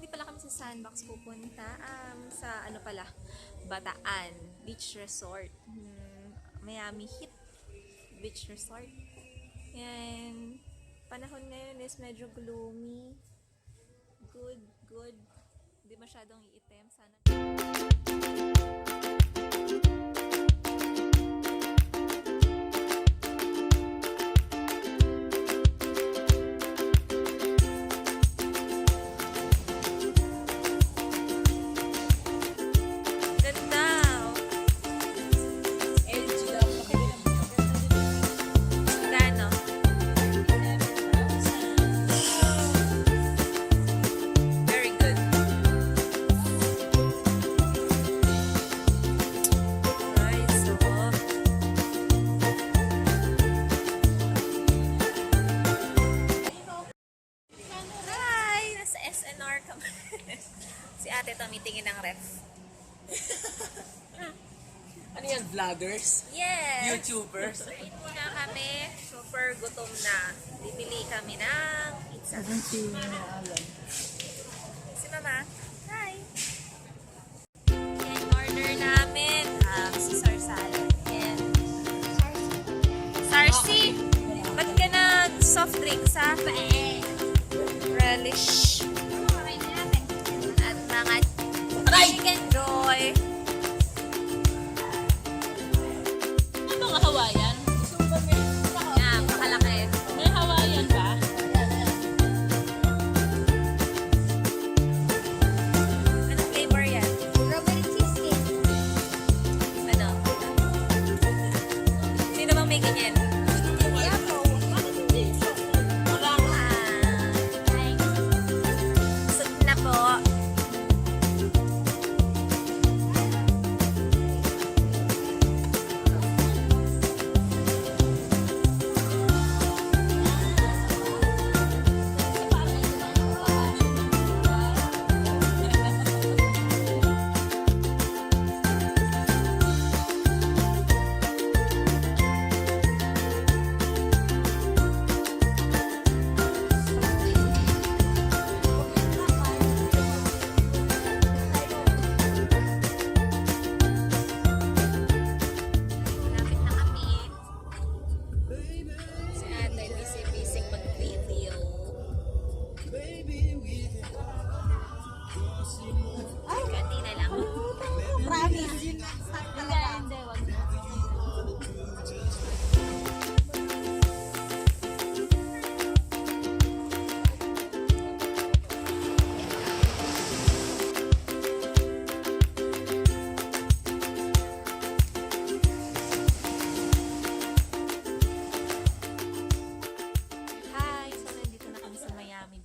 Hindi pala kami sa Sandbox pupunta. Sa ano pala, Bataan Beach Resort. Miami Heat Beach Resort. Yan. Panahon ngayon is medyo gloomy. Good. Hindi masyadong iitim. Sana. SNR kami. Si ate tumitingin ng ref. Ano yan? Vloggers? Yes! YouTubers? Eat muna kami. Super gutom na. Bibili kami ng pizza. Si Mama. Hi! Yan, order namin. Caesar salad. And Sarsi! Ba't ka nag-soft drinks ha? Relish. At mga chicken joy. Ano nga Hawaiian? Yan, pakalaki. May Hawaiian ba? Anong flavor yan? Strawberry cheesecake. Ano? Sino bang may ganyan? Sud na po. Lapit na kami. Si ate busy mag-video. Ay, kanina lang. Promise. Hindi, wag na. Hi! So, nandito na kami sa Miami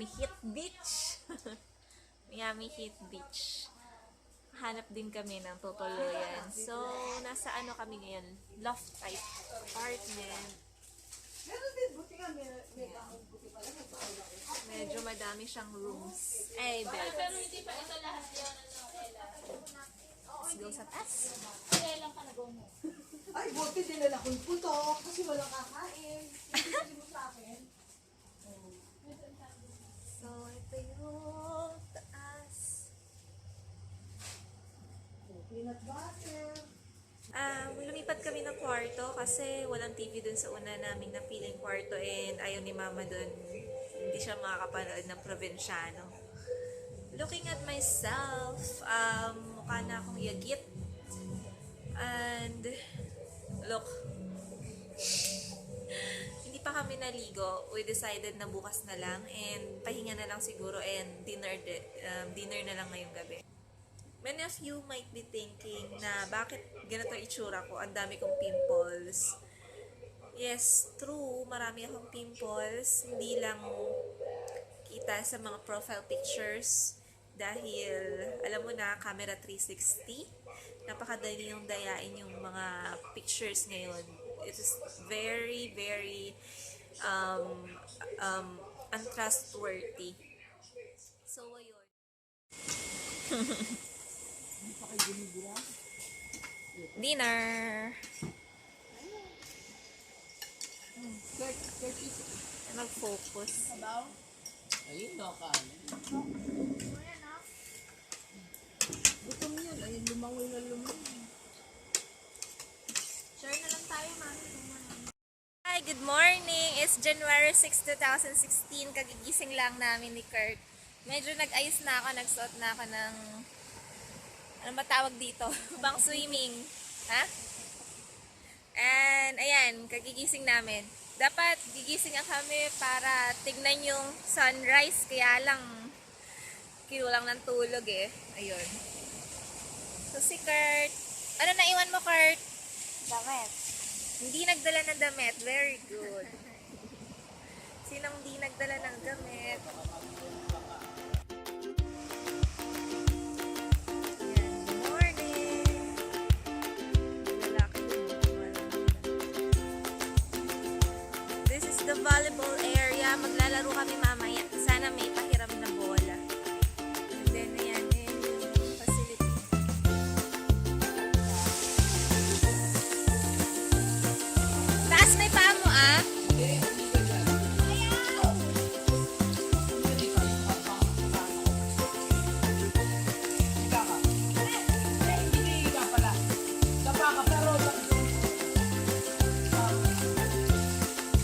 Heat Beach. Miami Heat Beach. Hanap din kami ng tutuluyan. So, nasa ano kami ngayon? Loft type apartment. Medyo madami siyang rooms. Ay, bed. Pero hindi pa ito lahat yun. Let's go sa taas. Kailan ka nag-go mo? Ay, buti dinala ko yung putok kasi walang kakain. Hindi mo sa akin. So, ito yung taas. Peanut butter. Lumipat kami ng kwarto kasi walang TV dun sa una naming napiling kwarto and ayaw ni Mama dun. Hindi siya makakapanood ng probinsyano. Looking at myself, mukha na akong yagit. And, look, hindi pa kami naligo. We decided na bukas na lang and pahinga na lang siguro and dinner na lang ngayong gabi. Many of you might be thinking na bakit ganito itsura ko, ang dami kong pimples. Yes, true, marami akong pimples. Hindi lang kita sa mga profile pictures dahil, alam mo na, camera 360. Napakadali yung dayain yung mga pictures ngayon. It is very, very untrustworthy. So, ayun. Dinner! Nag-focus. Ayun, no, ka. Gutom yan. Ayun, lumangoy na lumangoy. Share na lang tayo, mami. Hi, good morning. It's January 6, 2016. Kagigising lang namin ni Kurt. Medyo nag-ayos na ako, nagsuot na ako ng ano ba tawag dito? Pang swimming. Ha? And ayan, kagigising namin. Dapat gigising na kami para tignan yung sunrise. Kaya lang kinulang ng tulog eh. Ayun. So si Kurt, ano naiwan mo, Kurt? Damit. Hindi nagdala ng damit. Very good. Sinong hindi nagdala ng damit? Ayan, good morning. Lalaki din. This is the volleyball area. Maglalaro kami mamaya. Sana may pahiram na bola. And then, ayan, ayan yung facility. Taas may paa mo, ah.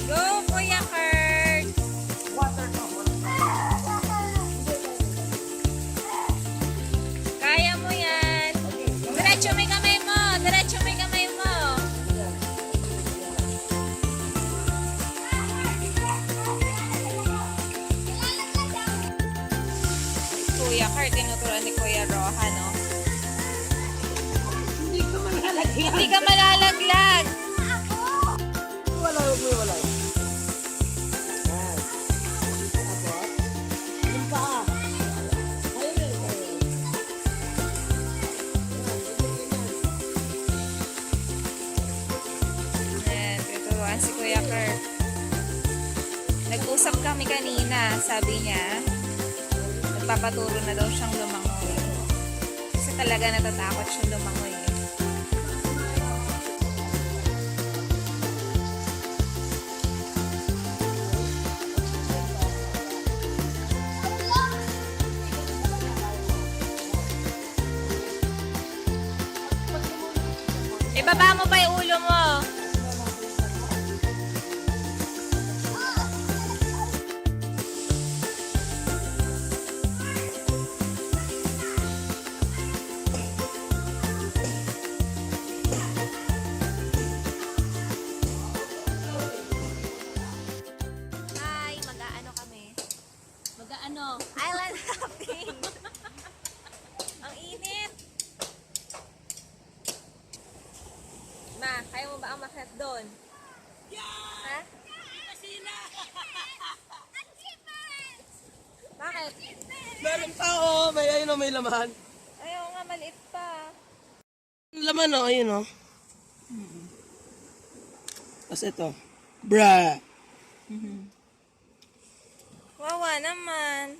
Go, Kuya Kurt! Kaya mo yan. Diretso may kamay mo. Diretso may kamay mo. Kuya Kurt, tinuturuan ni Kuya Roja, no? Hindi ka malalaglag. Wala, huwag mo wala. Yan. Tapos, yung paa. Ayun, ayun. Ayan, tuturuan si Kuya Kurt. Nag-usap kami kanina, sabi niya, nagpapaturo na daw siyang lumangoy. Kasi talaga natatakot siyang lumangoy. Ibaba mo pa yung ulo mo. Hi, mag-aano kami? Mag-ano? Island hopping. Ang init. Ma, kaya mo ba ang makat doon? Ha? Bakit? Meron pa, oh. May, ayun, oh, may laman. Ayaw nga, maliit pa. Laman, oh. Ayun, oh. Tapos ito. Bruh. Wawa naman.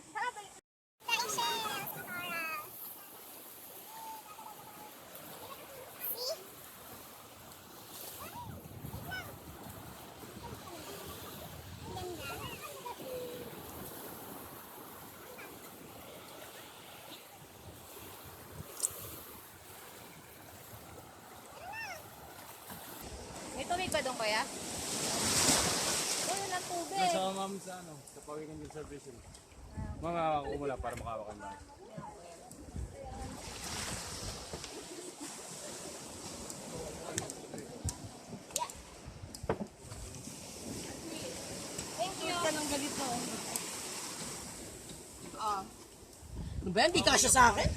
May tubig ba doon, kuya? Wala ng tubig. Sa ma'am sa ano, sa Pawikan din Service. Mga umula para makawakan ba. Ano ba yan? Di kasya sa akin?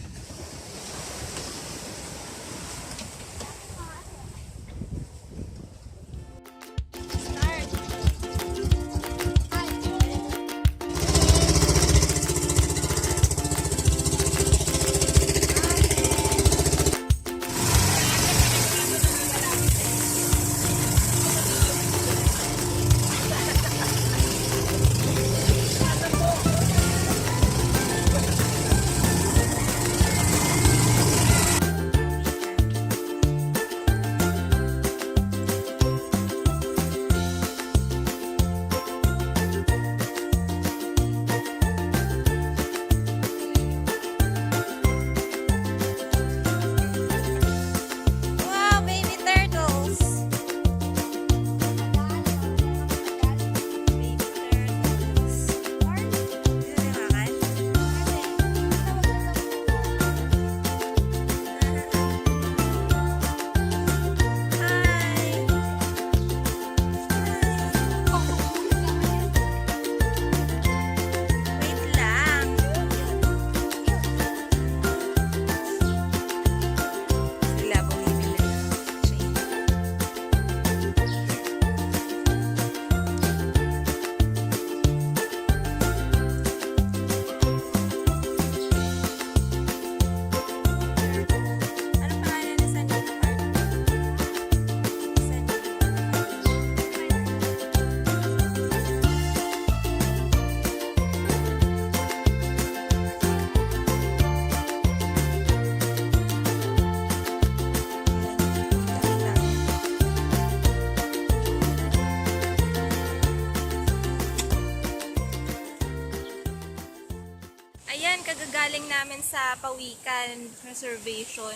Ayan, kagagaling namin sa Pawikan Reservation.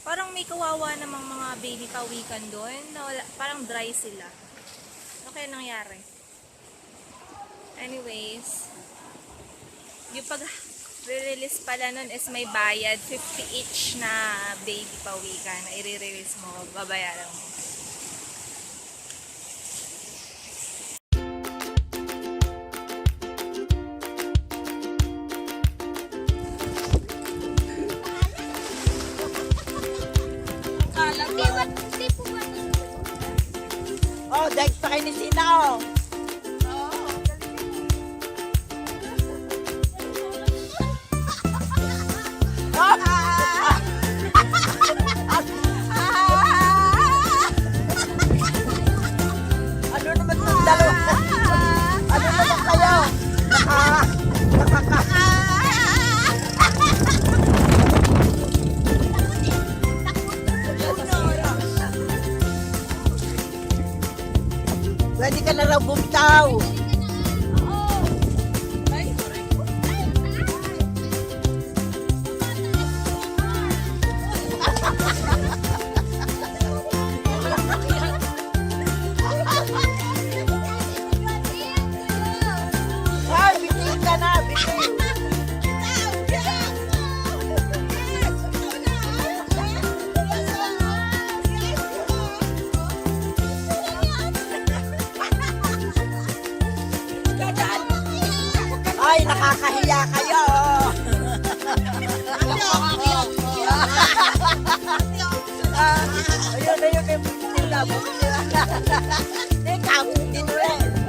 Parang may kawawa namang mga baby pawikan doon. Na wala, parang dry sila. Ano kaya nangyari? Anyways, yung pag-release pala nun is may bayad 50 each na baby pawikan na i-release mo, babayaran mo. Oh, dahil pa kayo ni Sina, oh. Ano naman itong dalawa? Ano naman kayo? Pwede ka na raw bumitaw. Ay, bitin ka na, bitin. Ay, nakakahiya kayo. Ayun, ayun, ayun. Ikaw, hindi na rin.